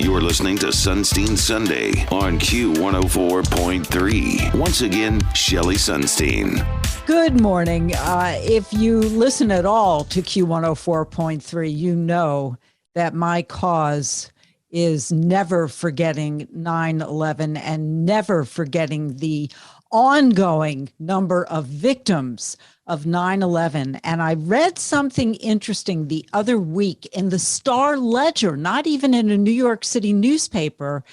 You're listening to Sonstein Sunday on Q104.3. Once again, Shelley Sonstein. Good morning. If you listen at all to Q104.3, you know that my cause is never forgetting 9/11 and never forgetting the ongoing number of victims of 9/11. And I read something interesting the other week in the Star Ledger, not even in a New York City newspaper,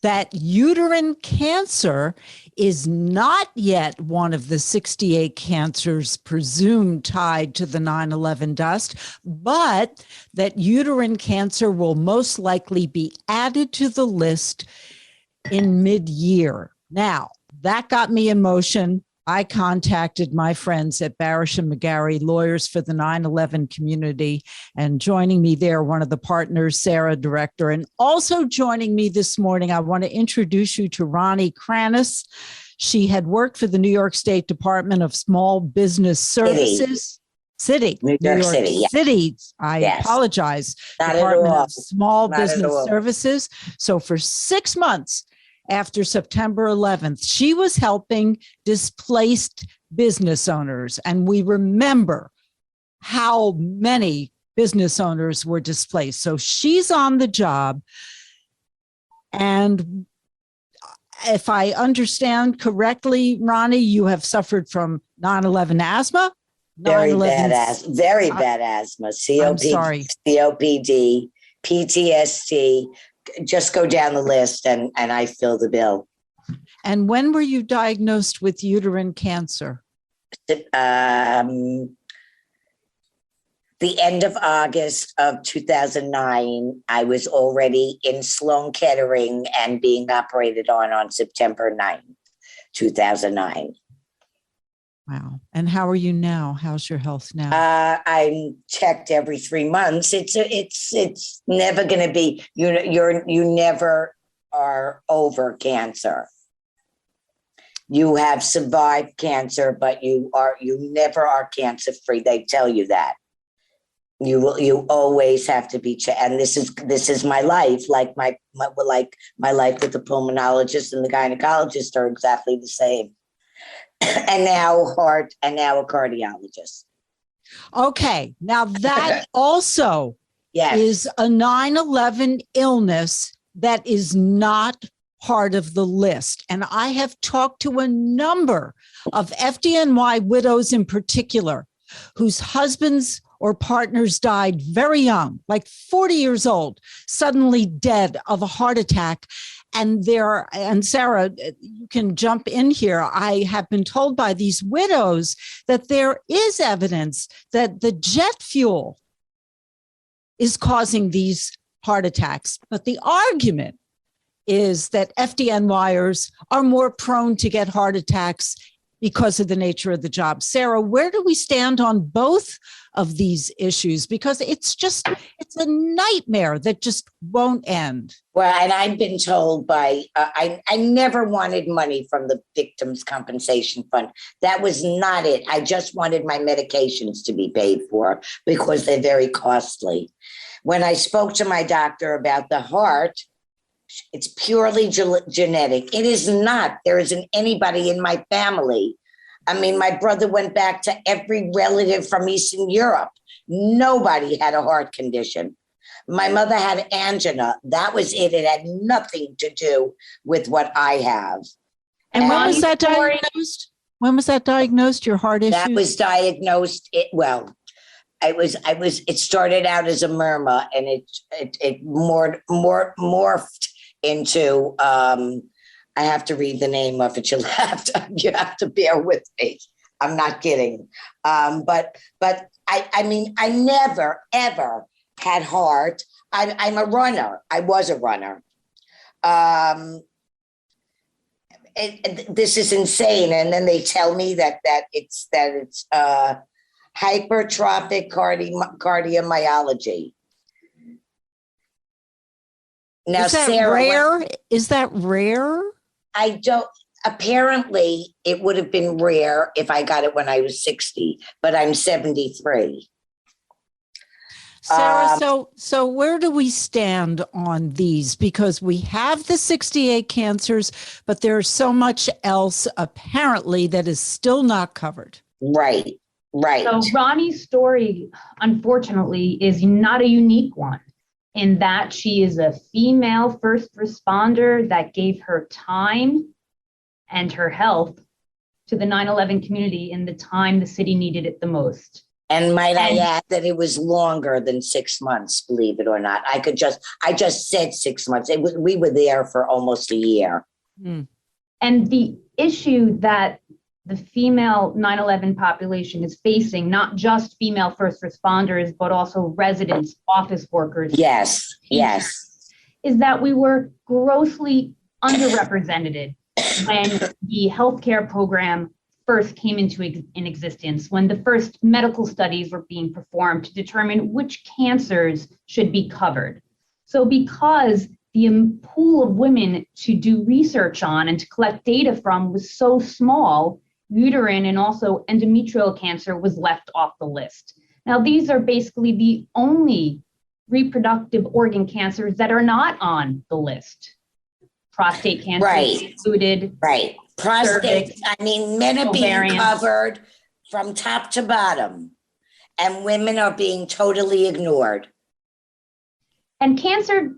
that uterine cancer is not yet one of the 68 cancers presumed tied to the 9/11 dust, but that uterine cancer will most likely be added to the list in mid-year. Now, that got me in motion. I contacted my friends at Barasch and McGarry, lawyers for the 9/11 community, and joining me there, one of the partners, Sara, director, and also joining me this morning, I want to introduce you to Ronnie Kranis. She had worked for the New York State Department of Small Business Services. New York City. Yeah. City. I apologize. Not Department at all. of Small Not Business at all. Services. So for 6 months, after September 11th, she was helping displaced business owners. And we remember how many business owners were displaced. So she's on the job. And if I understand correctly, Ronnie, you have suffered from 9/11 asthma? Very bad asthma, COPD, PTSD. Just go down the list and I fill the bill. And when were you diagnosed with uterine cancer? The end of August of 2009, I was already in Sloan Kettering and being operated on September 9th, 2009. Wow. And how are you now? How's your health now? I'm checked every 3 months. It's never going to be, you never are over cancer. You have survived cancer, but you never are cancer free. They tell you that. You always have to be checked. And this is my life. Like my life with the pulmonologist and the gynecologist are exactly the same. And now heart, and now a cardiologist. Okay. Now that also is a 9/11 illness that is not part of the list. And I have talked to a number of FDNY widows in particular, whose husbands or partners died very young, like 40 years old, suddenly dead of a heart attack. And Sara, you can jump in here. I have been told by these widows that there is evidence that the jet fuel is causing these heart attacks. But the argument is that FDNYers are more prone to get heart attacks because of the nature of the job. Sara, where do we stand on both of these issues? Because it's a nightmare that just won't end. Well, and I've been told I never wanted money from the Victims' Compensation Fund. That was not it. I just wanted my medications to be paid for because they're very costly. When I spoke to my doctor about the heart, it's purely genetic. It is not. There isn't anybody in my family. I mean, my brother went back to every relative from Eastern Europe. Nobody had a heart condition. My mother had angina. That was it. It had nothing to do with what I have. And when was that diagnosed? When was that diagnosed, your heart issue? That was diagnosed, it started out as a murmur and it morphed into, I have to read the name of it. You have to bear with me. I'm not kidding. But I mean, I never, ever had heart. I'm a runner. I was a runner. This is insane. And then they tell me that it's hypertrophic cardiomyopathy. Now, is that Sara, rare? Is that rare? Apparently it would have been rare if I got it when I was 60, but I'm 73. Sarah, so where do we stand on these? Because we have the 68 cancers, but there's so much else apparently that is still not covered. Right. So Ronnie's story, unfortunately, is not a unique one in that she is a female first responder that gave her time and her health to the 9/11 community in the time the city needed it the most. And might I add that it was longer than 6 months, believe it or not. I just said 6 months. We were there for almost a year. And the issue that the female 9/11 population is facing, not just female first responders, but also residents, office workers. Yes, is that we were grossly underrepresented when the healthcare program first came into in existence, when the first medical studies were being performed to determine which cancers should be covered. So because the pool of women to do research on and to collect data from was so small, uterine and also endometrial cancer was left off the list. Now, these are basically the only reproductive organ cancers that are not on the list. Prostate cancer is included. Right. Prostate, cervix, men are being ovarian. covered from top to bottom, and women are being totally ignored. And cancer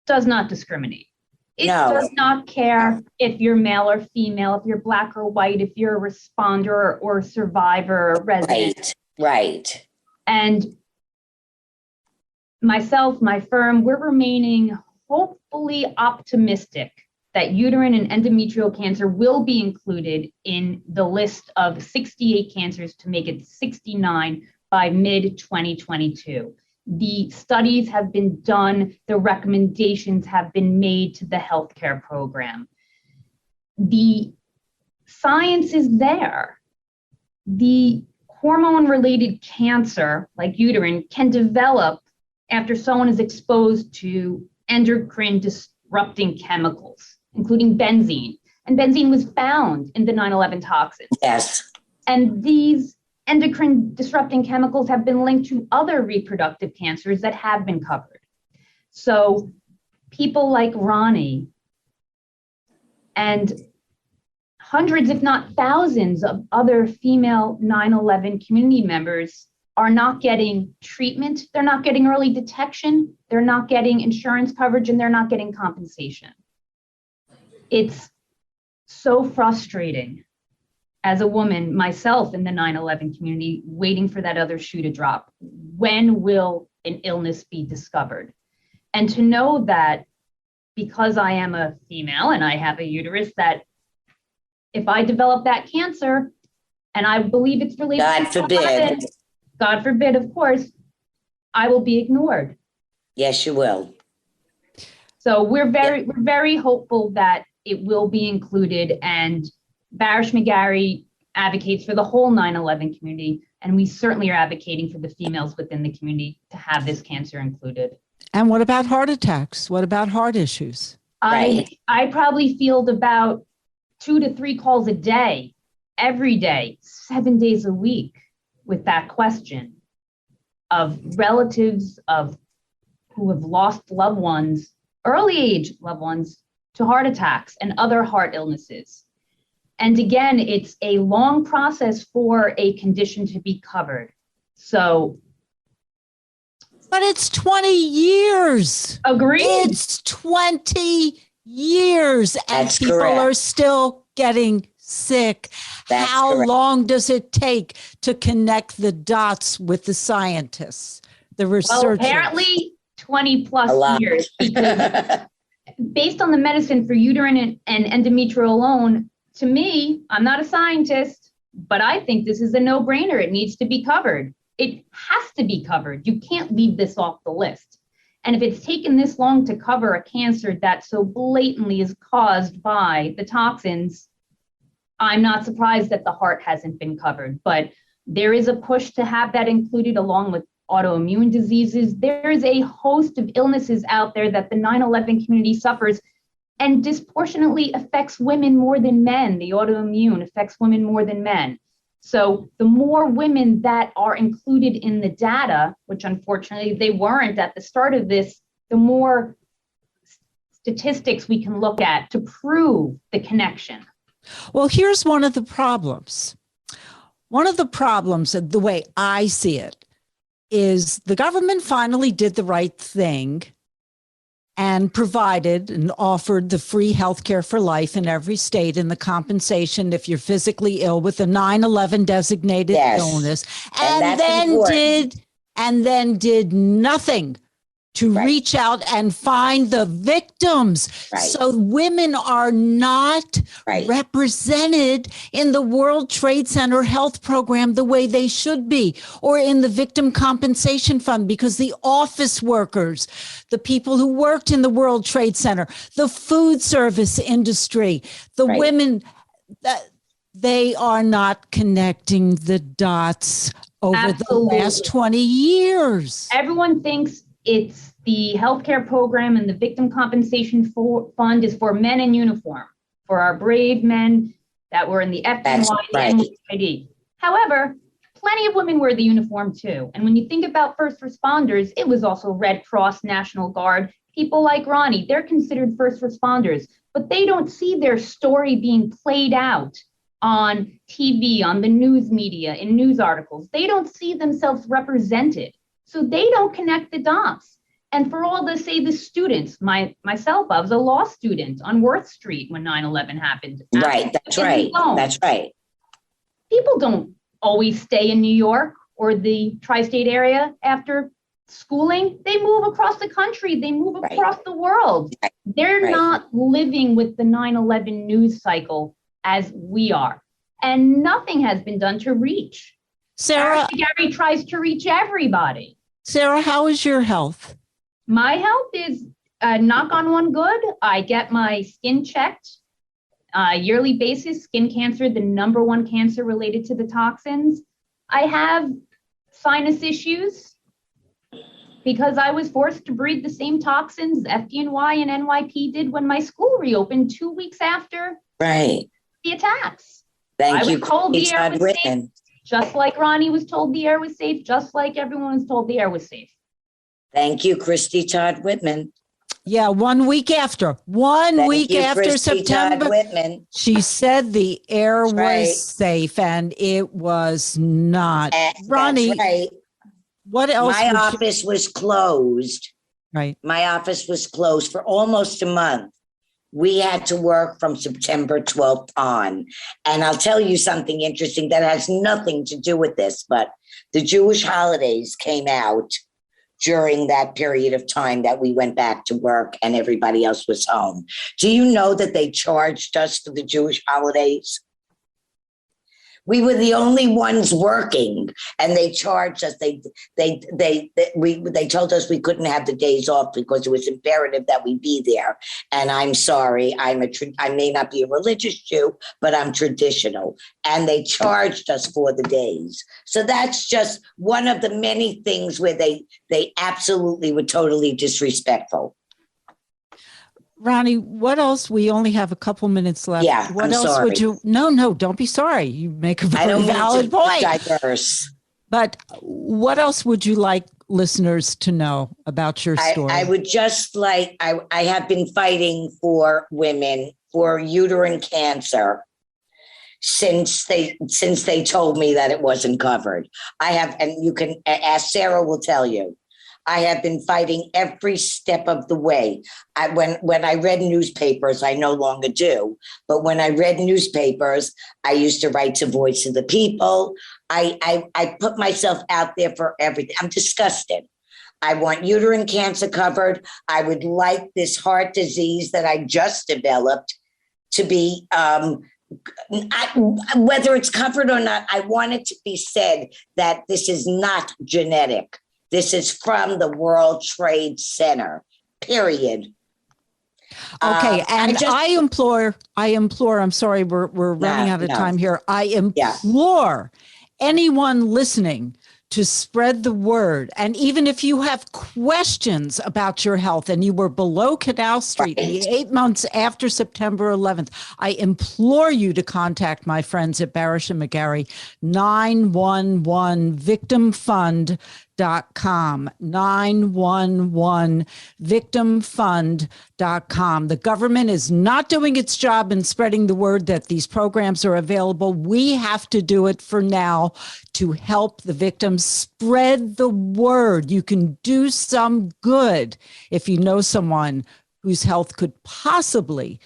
does not discriminate. It No. does not care if you're male or female, if you're black or white, if you're a responder or survivor or resident. Right. And myself, my firm, we're remaining hopefully optimistic that uterine and endometrial cancer will be included in the list of 68 cancers to make it 69 by mid-2022. The studies have been done, the recommendations have been made to the healthcare program. The science is there. The hormone-related cancer, like uterine, can develop after someone is exposed to endocrine disrupting chemicals, including benzene. And benzene was found in the 9/11 toxins. Yes. And these endocrine disrupting chemicals have been linked to other reproductive cancers that have been covered. So people like Ronnie and hundreds, if not thousands, of other female 9/11 community members are not getting treatment, they're not getting early detection, they're not getting insurance coverage, and they're not getting compensation. It's so frustrating as a woman, myself in the 9/11 community, waiting for that other shoe to drop. When will an illness be discovered? And to know that because I am a female and I have a uterus, that if I develop that cancer, and I believe it's related to God forbid, of course, I will be ignored. Yes, you will. So we're very hopeful that it will be included, and Barasch McGarry advocates for the whole 9/11 community, and we certainly are advocating for the females within the community to have this cancer included. And what about heart attacks? What about heart issues? I probably field about 2 to 3 calls a day, every day, 7 days a week, with that question of relatives who have lost loved ones, early age loved ones, to heart attacks and other heart illnesses. And again, it's a long process for a condition to be covered. So. But it's 20 years. Agreed. It's 20 years and That's people correct. are still getting sick. That's How correct. long does it take to connect the dots with the scientists, the researchers? Well, apparently 20 plus years, because based on the medicine for uterine and endometrial alone, to me, I'm not a scientist, but I think this is a no-brainer. It needs to be covered. It has to be covered. You can't leave this off the list. And if it's taken this long to cover a cancer that so blatantly is caused by the toxins, I'm not surprised that the heart hasn't been covered. But there is a push to have that included along with autoimmune diseases. There is a host of illnesses out there that the 9/11 community suffers and disproportionately affects women more than men. The autoimmune affects women more than men. So the more women that are included in the data, which unfortunately they weren't at the start of this, the more statistics we can look at to prove the connection. Well, here's one of the problems. One of the problems, the way I see it, is the government finally did the right thing and provided and offered the free healthcare for life in every state and the compensation if you're physically ill with a 9/11 designated illness, and then did nothing to reach out and find the victims. So women are not represented in the World Trade Center health program the way they should be, or in the victim compensation fund, because the office workers, the people who worked in the World Trade Center, the food service industry, the women, they are not connecting the dots over the last 20 years. Everyone thinks it's the healthcare program and the victim compensation fund is for men in uniform, for our brave men that were in the FDNY and the NYPD. However, plenty of women wear the uniform too. And when you think about first responders, it was also Red Cross, National Guard, people like Ronnie, they're considered first responders, but they don't see their story being played out on TV, on the news media, in news articles. They don't see themselves represented. So they don't connect the dots. And for all the, say, the students, myself, I was a law student on Worth Street when 9/11 happened. That's right. People don't always stay in New York or the tri-state area after schooling. They move across the country. They move across the world. They're not living with the 9/11 news cycle as we are. And nothing has been done to reach. Sara, McGarry tries to reach everybody. Sara, how is your health? My health is, knock on one, good. I get my skin checked yearly basis. Skin cancer, the number one cancer related to the toxins. I have sinus issues because I was forced to breathe the same toxins FDNY and NYP did when my school reopened 2 weeks after the attacks. Thank you, I was told the air was safe, Whitman. just like Ronnie was told the air was safe, just like everyone was told the air was safe. Thank you, Christy Todd Whitman. Yeah, 1 week after. Christy September, Todd Whitman. she said the air was safe, and it was not. Ronnie, what else? My office was closed. My office was closed for almost a month. We had to work from September 12th on. And I'll tell you something interesting that has nothing to do with this, but the Jewish holidays came out during that period of time that we went back to work and everybody else was home. Do you know that they charged us for the Jewish holidays? We were the only ones working, and they charged us. They told us we couldn't have the days off because it was imperative that we be there. And I'm sorry, I may not be a religious Jew, but I'm traditional. And they charged us for the days. So that's just one of the many things where they absolutely were totally disrespectful. Ronnie, what else? We only have a couple minutes left. Yeah, what I'm else sorry. would you? No, don't be sorry. You make a very valid point. Diverse. But what else would you like listeners to know about your story? I would just like, I have been fighting for women for uterine cancer since they told me that it wasn't covered. I have, and you can ask, Sara will tell you. I have been fighting every step of the way. When I read newspapers, I no longer do, but when I read newspapers, I used to write to Voice of the People. I put myself out there for everything. I'm disgusted. I want uterine cancer covered. I would like this heart disease that I just developed to be, whether it's covered or not, I want it to be said that this is not genetic. This is from the World Trade Center, period. Okay, and I implore, I'm sorry, we're running out of time here. I implore anyone listening to spread the word. And even if you have questions about your health and you were below Canal Street in the 8 months after September 11th, I implore you to contact my friends at Barasch and McGarry, 911victimfund.com, 911victimfund.com. The government is not doing its job in spreading the word that these programs are available. We have to do it for now to help the victims. Spread the word. You can do some good if you know someone whose health could possibly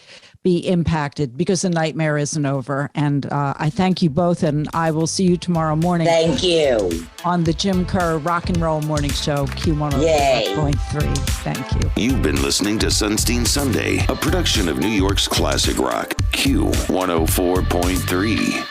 be impacted, because the nightmare isn't over. And I thank you both, and I will see you tomorrow morning. Thank you. On the Jim Kerr Rock and Roll Morning Show, Q104.3. Thank you. You've been listening to Sonstein Sunday, a production of New York's classic rock, Q104.3.